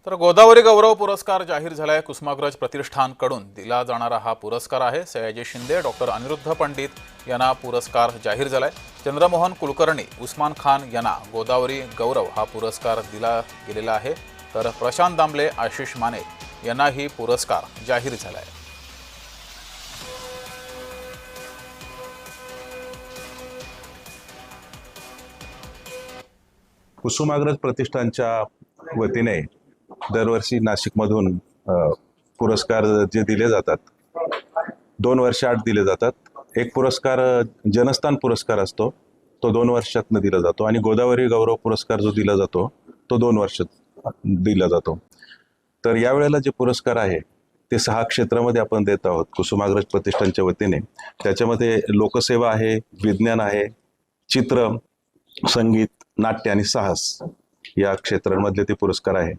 तर गोदावरी गौरव पुरस्कार जाहीर झालाय। कुसुमाग्रज प्रतिष्ठानकडून दिला जाणारा हा पुरस्कार आहे। सयाजी शिंदे, डॉक्टर अनिरुद्ध पंडित यांना पुरस्कार जाहीर झालाय। चंद्रमोहन कुलकर्णी, उस्मान खान यांना गोदावरी गौरव हा पुरस्कार दिला गेलेला आहे। तर प्रशांत दामले, आशिष माने यांनाही पुरस्कार जाहीर झालाय। कुसुमाग्रज प्रतिष्ठानच्या वतीने दरवर्षी नाशिकमधून पुरस्कार जे दिले जातात, 2 वर्षाआड दिले जातात। एक पुरस्कार जनस्थान पुरस्कार असतो, तो 2 वर्षातनं दिला जातो आणि गोदावरी गौरव पुरस्कार जो दिला जातो तो 2 वर्षात दिला जातो। तर यावेळेला जे पुरस्कार आहे ते 6 क्षेत्रामध्ये आपण देत आहोत कुसुमाग्रज प्रतिष्ठानच्या वतीने। त्याच्यामध्ये लोकसेवा आहे, विज्ञान आहे, चित्र, संगीत, नाट्य आणि साहस या क्षेत्रांमधले ते पुरस्कार आहे।